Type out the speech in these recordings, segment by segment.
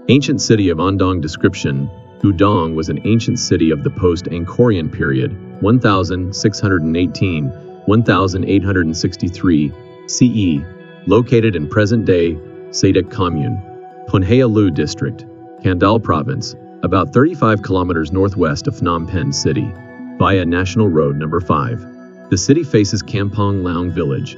Ancient city of Oudong description. Oudong was an ancient city of the post-Angkorian period, 1618-1863 CE, located in present-day Sadek Commune, Phonea Lu District, Kandal Province, about 35 kilometers northwest of Phnom Penh City, via National Road Number 5. The city faces Kampong Laung Village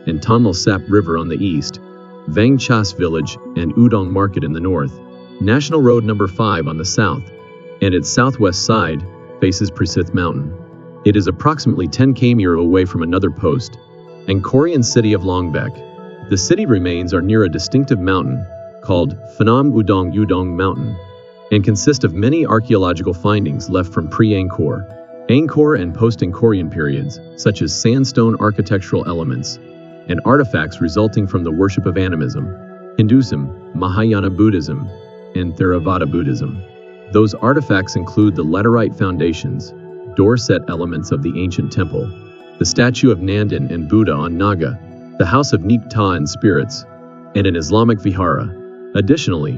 and Tonle Sap River on the east, Vang Chas Village and Udong Market in the north, National Road Number 5 on the south, and its southwest side faces Presith Mountain. It is approximately 10 km away from another post, Angkorian city of Longbek. The city remains are near a distinctive mountain called Phnom Oudong Mountain, and consist of many archaeological findings left from pre-Angkor, Angkor and post-Angkorian periods, such as sandstone architectural elements, and artifacts resulting from the worship of animism, Hinduism, Mahayana Buddhism, and Theravada Buddhism. Those artifacts include the laterite foundations, door set elements of the ancient temple, the statue of Nandan and Buddha on Naga, the house of Nikta and spirits, and an Islamic vihara. Additionally,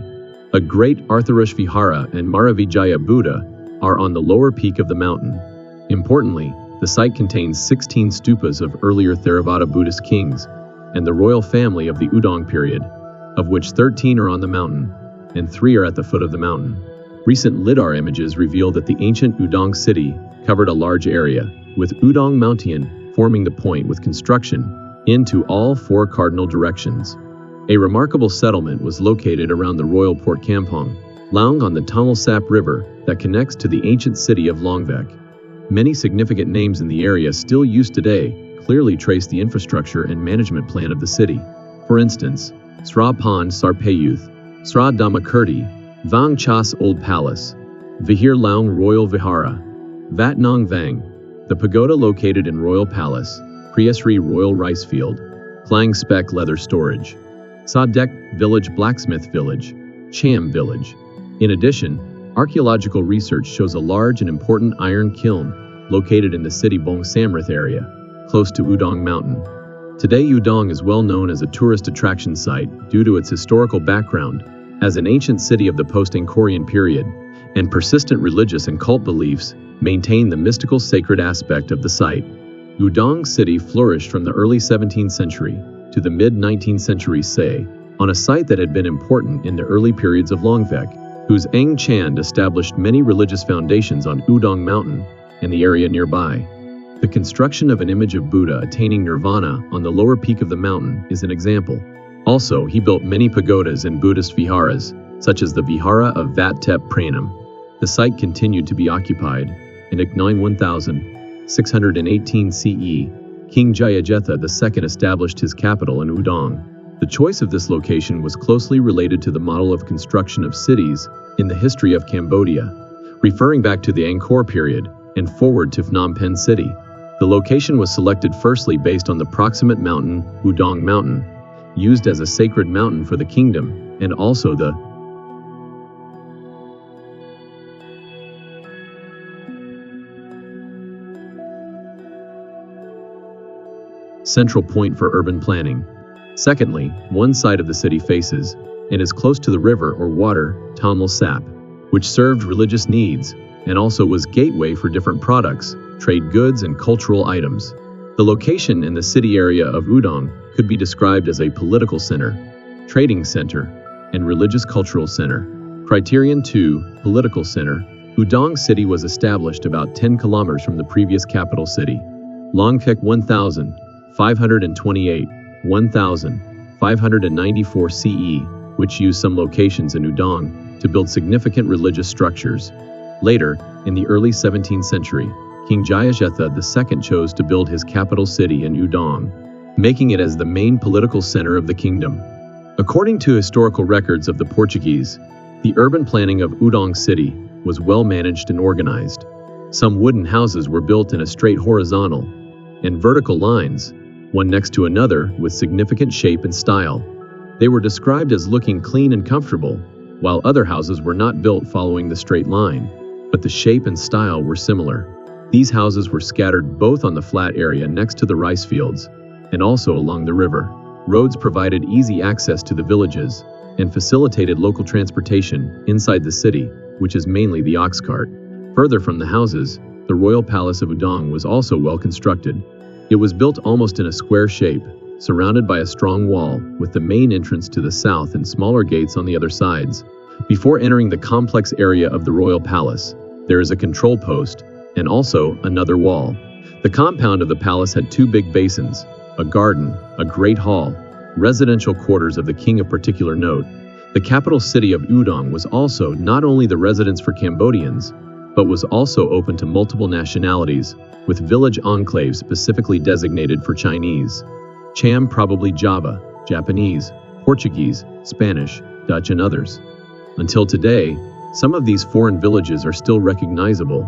a great Artharush Vihara and Maravijaya Buddha are on the lower peak of the mountain. Importantly, the site contains 16 stupas of earlier Theravada Buddhist kings and the royal family of the Oudong period, of which 13 are on the mountain and 3 are at the foot of the mountain. Recent LiDAR images reveal that the ancient Oudong city covered a large area, with Oudong Mountain forming the point with construction into all 4 cardinal directions. A remarkable settlement was located around the royal port Kampong, Laung on the Tonle Sap River that connects to the ancient city of Longbek. Many significant names in the area still used today clearly trace the infrastructure and management plan of the city. For instance, Sra Pond Sarpayuth, Sra Damakurti, Vang Chas Old Palace, Vihir Laung Royal Vihara, Vat Nong Vang, the pagoda located in Royal Palace, Priesri Royal Rice Field, Klang Spek Leather Storage, Sadek Village Blacksmith Village, Cham Village. In addition, archaeological research shows a large and important iron kiln located in the city Bong Samrith area, close to Oudong Mountain. Today Oudong is well known as a tourist attraction site due to its historical background as an ancient city of the post-Angkorian period, and persistent religious and cult beliefs maintain the mystical sacred aspect of the site. Oudong city flourished from the early 17th century to the mid-19th century say, on a site that had been important in the early periods of Longbek, whose Eng Chand established many religious foundations on Oudong Mountain and the area nearby. The construction of an image of Buddha attaining nirvana on the lower peak of the mountain is an example. Also, he built many pagodas and Buddhist viharas, such as the Vihara of Vat Tep Pranam. The site continued to be occupied, and in 1618 CE, King Jayajetha II established his capital in Oudong. The choice of this location was closely related to the model of construction of cities in the history of Cambodia, referring back to the Angkor period and forward to Phnom Penh City. The location was selected firstly based on the proximate mountain, Oudong Mountain, used as a sacred mountain for the kingdom, and also the central point for urban planning. Secondly, one side of the city faces and is close to the river or water, Tonle Sap, which served religious needs and also was gateway for different products, trade goods and cultural items. The location in the city area of Oudong could be described as a political center, trading center, and religious cultural center. Criterion 2, political center. Oudong city was established about 10 kilometers from the previous capital city, Longkek 1528, 1594 CE, which used some locations in Oudong to build significant religious structures. Later, in the early 17th century, King Jayajetha II chose to build his capital city in Oudong, making it as the main political center of the kingdom. According to historical records of the Portuguese, the urban planning of Oudong city was well managed and organized. Some wooden houses were built in a straight horizontal and vertical lines, one next to another with significant shape and style. They were described as looking clean and comfortable, while other houses were not built following the straight line, but the shape and style were similar. These houses were scattered both on the flat area next to the rice fields and also along the river. Roads provided easy access to the villages, and facilitated local transportation inside the city, which is mainly the ox cart. Further from the houses, the royal palace of Oudong was also well constructed. It was built almost in a square shape, surrounded by a strong wall, with the main entrance to the south and smaller gates on the other sides. Before entering the complex area of the royal palace, there is a control post, and also another wall. The compound of the palace had two big basins, a garden, a great hall, residential quarters of the king of particular note. The capital city of Oudong was also not only the residence for Cambodians, but was also open to multiple nationalities, with village enclaves specifically designated for Chinese. Cham probably Java, Japanese, Portuguese, Spanish, Dutch and others. Until today, some of these foreign villages are still recognizable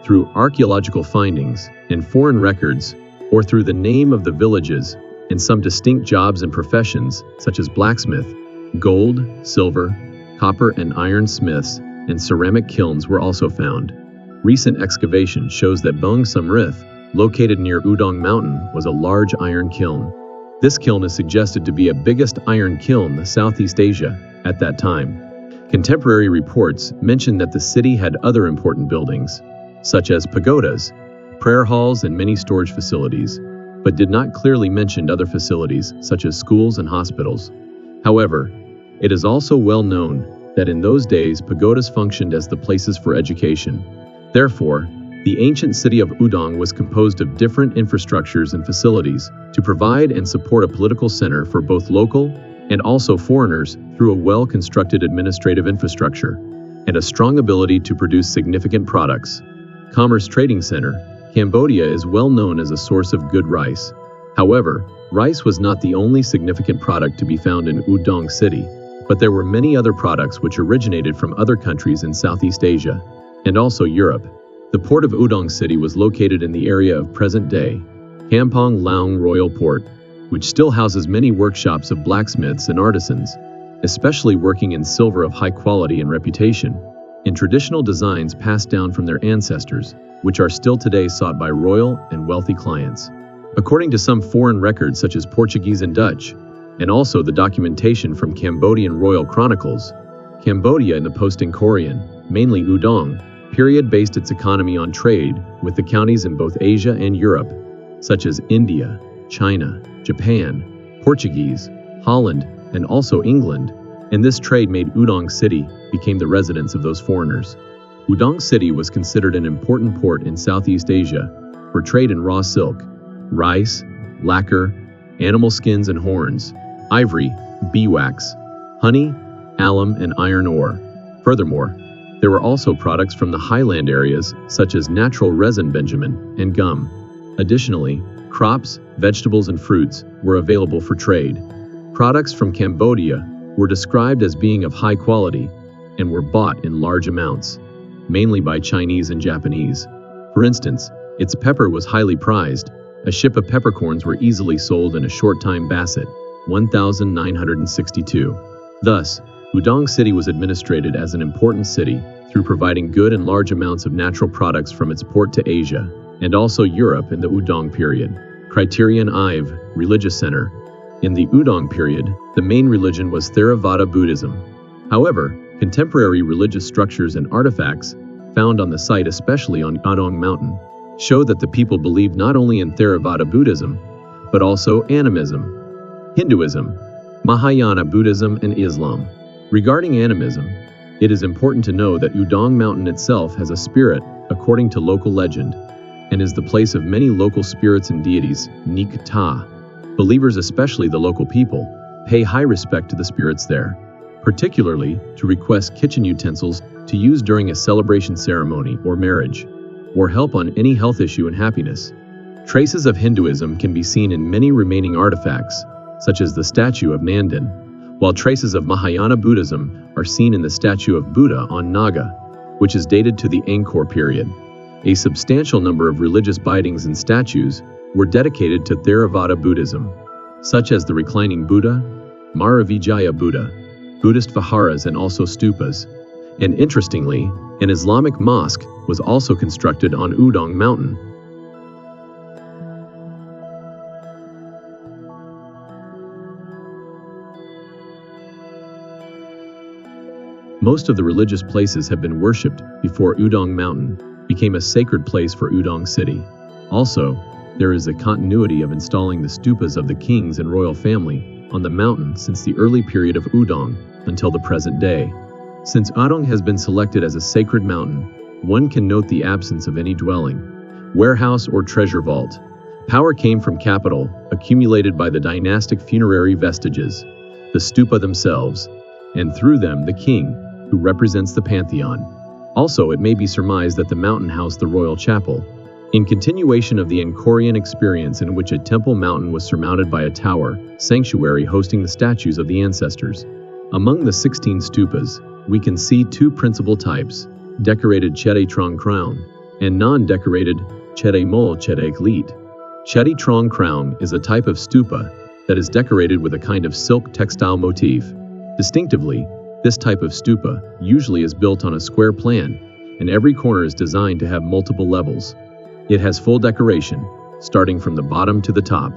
through archaeological findings and foreign records, or through the name of the villages and some distinct jobs and professions such as blacksmith, gold, silver, copper and iron smiths, and ceramic kilns were also found. Recent excavation shows that Bong Sumrith, located near Oudong Mountain, was a large iron kiln. This kiln is suggested to be the biggest iron kiln in Southeast Asia at that time. Contemporary reports mention that the city had other important buildings, such as pagodas, prayer halls and many storage facilities, but did not clearly mention other facilities such as schools and hospitals. However, it is also well known that in those days pagodas functioned as the places for education. Therefore, the ancient city of Oudong was composed of different infrastructures and facilities to provide and support a political center for both local and also foreigners through a well-constructed administrative infrastructure and a strong ability to produce significant products. Commerce Trading Center, Cambodia is well known as a source of good rice. However, rice was not the only significant product to be found in Oudong City, but there were many other products which originated from other countries in Southeast Asia and also Europe. The port of Oudong City was located in the area of present-day Kampong Laung Royal Port, which still houses many workshops of blacksmiths and artisans, especially working in silver of high quality and reputation, in traditional designs passed down from their ancestors, which are still today sought by royal and wealthy clients. According to some foreign records such as Portuguese and Dutch, and also the documentation from Cambodian royal chronicles, Cambodia in the post-Angkorian, mainly Oudong, period based its economy on trade with the counties in both Asia and Europe, such as India, China, Japan, Portuguese, Holland, and also England, and this trade made Oudong City became the residence of those foreigners. Oudong City was considered an important port in Southeast Asia for trade in raw silk, rice, lacquer, animal skins and horns, ivory, beeswax, honey, alum, and iron ore. Furthermore, there were also products from the highland areas such as natural resin bitumen and gum. Additionally, crops, vegetables, and fruits were available for trade. Products from Cambodia were described as being of high quality and were bought in large amounts, mainly by Chinese and Japanese. For instance, its pepper was highly prized. A ship of peppercorns were easily sold in a short time Basset, 1962. Thus, Oudong City was administrated as an important city through providing good and large amounts of natural products from its port to Asia, and also Europe in the Oudong period. Criterion Ive, Religious Center. In the Oudong period, the main religion was Theravada Buddhism. However, contemporary religious structures and artifacts found on the site, especially on Oudong Mountain, show that the people believed not only in Theravada Buddhism, but also animism, Hinduism, Mahayana Buddhism, and Islam. Regarding animism, it is important to know that Oudong Mountain itself has a spirit, according to local legend, and is the place of many local spirits and deities, Nik Ta. Believers, especially the local people, pay high respect to the spirits there, particularly to request kitchen utensils to use during a celebration ceremony or marriage, or help on any health issue and happiness. Traces of Hinduism can be seen in many remaining artifacts, such as the statue of Nandan, while traces of Mahayana Buddhism are seen in the statue of Buddha on Naga, which is dated to the Angkor period. A substantial number of religious bindings and statues were dedicated to Theravada Buddhism, such as the reclining Buddha, Maravijaya Buddha, Buddhist viharas, and also stupas. And interestingly, an Islamic mosque was also constructed on Oudong Mountain. Most of the religious places have been worshipped before Oudong Mountain became a sacred place for Oudong City. Also, there is a continuity of installing the stupas of the kings and royal family on the mountain since the early period of Oudong until the present day. Since Oudong has been selected as a sacred mountain, one can note the absence of any dwelling, warehouse, or treasure vault. Power came from capital, accumulated by the dynastic funerary vestiges, the stupa themselves, and through them the king, who represents the pantheon. Also, it may be surmised that the mountain housed the royal chapel, in continuation of the Angkorian experience in which a temple mountain was surmounted by a tower, sanctuary hosting the statues of the ancestors. Among the 16 stupas, we can see two principal types, decorated Chede Trong Crown and non-decorated Chede Mol Chede Lit. Chede Trong Crown is a type of stupa that is decorated with a kind of silk textile motif. Distinctively, this type of stupa usually is built on a square plan, and every corner is designed to have multiple levels. It has full decoration, starting from the bottom to the top.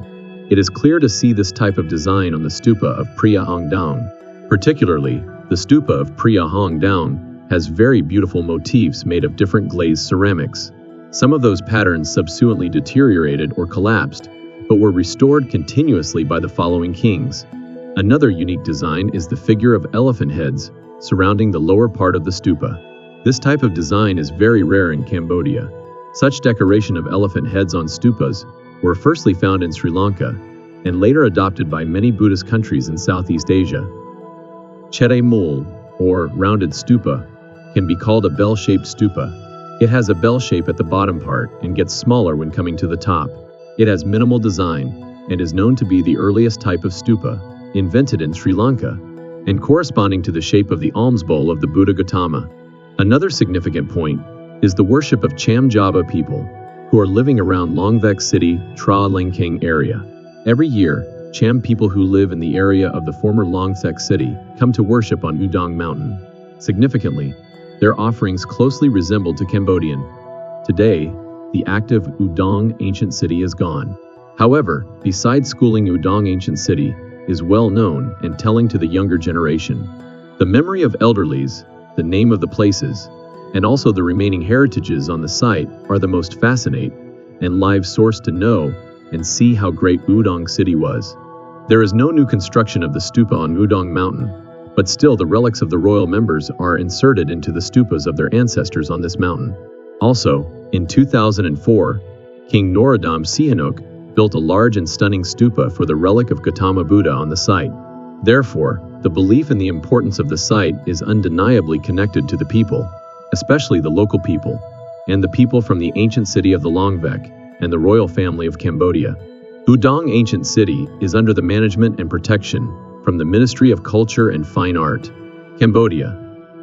It is clear to see this type of design on the stupa of Preah Hong Daun. Particularly, the stupa of Preah Hong Daun has very beautiful motifs made of different glazed ceramics. Some of those patterns subsequently deteriorated or collapsed, but were restored continuously by the following kings. Another unique design is the figure of elephant heads surrounding the lower part of the stupa. This type of design is very rare in Cambodia. Such decoration of elephant heads on stupas were firstly found in Sri Lanka and later adopted by many Buddhist countries in Southeast Asia. Chede Mul, or rounded stupa, can be called a bell-shaped stupa. It has a bell shape at the bottom part and gets smaller when coming to the top. It has minimal design and is known to be the earliest type of stupa, invented in Sri Lanka, and corresponding to the shape of the alms bowl of the Buddha Gautama. Another significant point is the worship of Cham Jaba people, who are living around Longvek City, Tra Lengkeng area. Every year, Cham people who live in the area of the former Longvek City come to worship on Oudong Mountain. Significantly, their offerings closely resemble to Cambodian. Today, the active Oudong ancient city is gone. However, besides schooling, Oudong ancient city is well known and telling to the younger generation. The memory of elderlies, the name of the places, and also the remaining heritages on the site are the most fascinating and live source to know and see how great Oudong city was. There is no new construction of the stupa on Oudong Mountain, but still the relics of the royal members are inserted into the stupas of their ancestors on this mountain. Also, in 2004, King Norodom Sihanouk built a large and stunning stupa for the relic of Gautama Buddha on the site. Therefore, the belief in the importance of the site is undeniably connected to the people, especially the local people, and the people from the ancient city of the Longvek and the royal family of Cambodia. Oudong Ancient City is under the management and protection from the Ministry of Culture and Fine Art, Cambodia.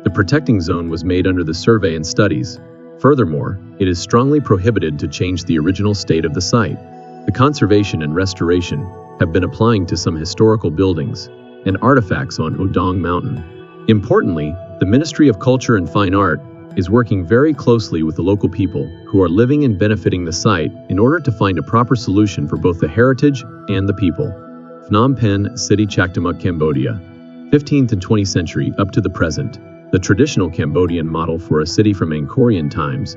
The protecting zone was made under the survey and studies. Furthermore, it is strongly prohibited to change the original state of the site. The conservation and restoration have been applying to some historical buildings and artifacts on Oudong Mountain. Importantly, the Ministry of Culture and Fine Art is working very closely with the local people who are living and benefiting the site in order to find a proper solution for both the heritage and the people. Phnom Penh City, Chaktamuk, Cambodia. 15th and 20th century up to the present, the traditional Cambodian model for a city from Angkorian times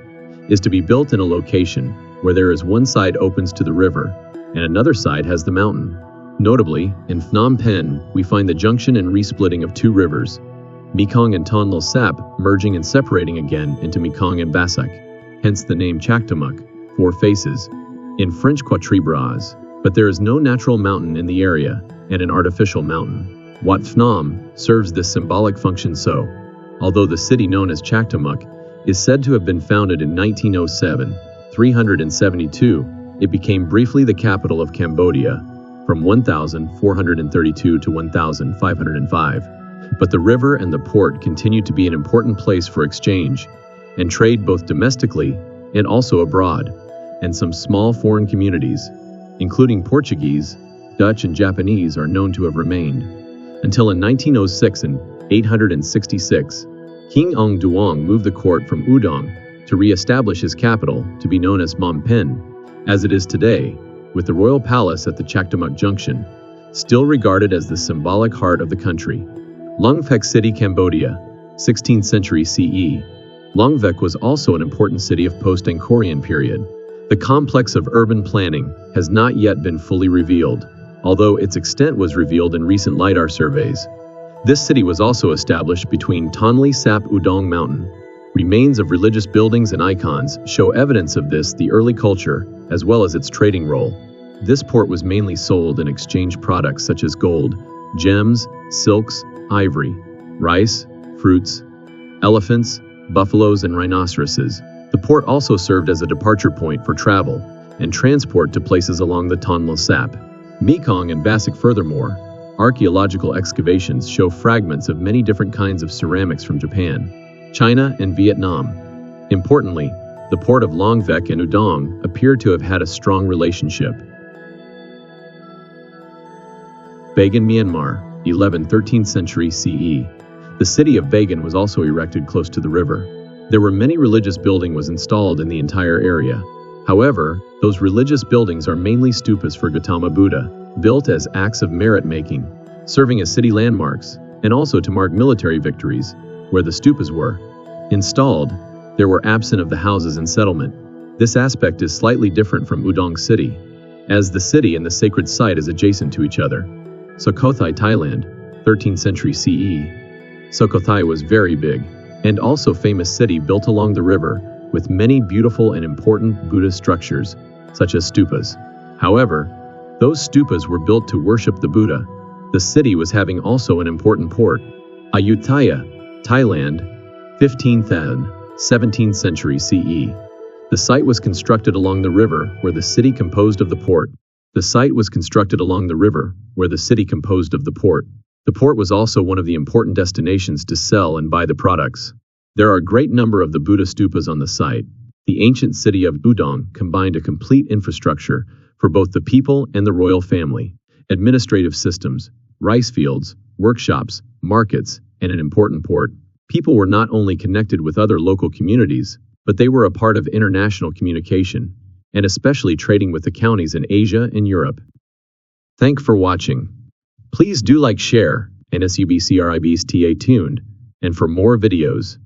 is to be built in a location where there is one side opens to the river and another side has the mountain. Notably, in Phnom Penh, we find the junction and resplitting of two rivers, Mekong and Tonle Sap, merging and separating again into Mekong and Basak, hence the name Chaktamuk, four faces, in French Quatre Bras. But there is no natural mountain in the area, and an artificial mountain. Wat Phnom serves this symbolic function so, although the city known as Chaktamuk is said to have been founded in 1907, 372, it became briefly the capital of Cambodia from 1432 to 1505. But the river and the port continued to be an important place for exchange and trade both domestically and also abroad, and some small foreign communities, including Portuguese, Dutch, and Japanese, are known to have remained. Until in 1906 and 866, King Ong Duong moved the court from Oudong to re-establish his capital to be known as Phnom Penh, as it is today, with the royal palace at the Chaktamuk Junction, still regarded as the symbolic heart of the country. Longvek City, Cambodia. 16th century CE. Longvek was also an important city of post-Angkorian period. The complex of urban planning has not yet been fully revealed, although its extent was revealed in recent LiDAR surveys. This city was also established between Tonle Sap Oudong Mountain. Remains of religious buildings and icons show evidence of the early culture, as well as its trading role. This port was mainly sold and exchanged products such as gold, gems, silks, ivory, rice, fruits, elephants, buffaloes, and rhinoceroses. The port also served as a departure point for travel and transport to places along the Tonle Sap, Mekong, and Basik. Furthermore, archaeological excavations show fragments of many different kinds of ceramics from Japan, China, and Vietnam. Importantly, the port of Longvek and Udong appear to have had a strong relationship. Bagan, Myanmar, 11th–13th century CE. The city of Bagan was also erected close to the river. There were many religious buildings was installed in the entire area. However, those religious buildings are mainly stupas for Gautama Buddha, built as acts of merit-making, serving as city landmarks, and also to mark military victories, where the stupas were installed. They were absent of the houses and settlement. This aspect is slightly different from Udong City, as the city and the sacred site is adjacent to each other. Sukhothai, Thailand, 13th century CE. Sukhothai was very big, and also famous city built along the river, with many beautiful and important Buddhist structures, such as stupas. However, those stupas were built to worship the Buddha. The city was having also an important port. Ayutthaya, Thailand, 15th and 17th century CE. The site was constructed along the river where the city composed of the port. The site was constructed along the river where the city composed of the port. The port was also one of the important destinations to sell and buy the products. There are a great number of the Buddha stupas on the site. The ancient city of Udong combined a complete infrastructure for both the people and the royal family, administrative systems, rice fields, workshops, markets, and an important port. People were not only connected with other local communities, but they were a part of international communication, and especially trading with the counties in Asia and Europe. Thank for watching. Please do like, share, and subscribe. Stay tuned, and for more videos.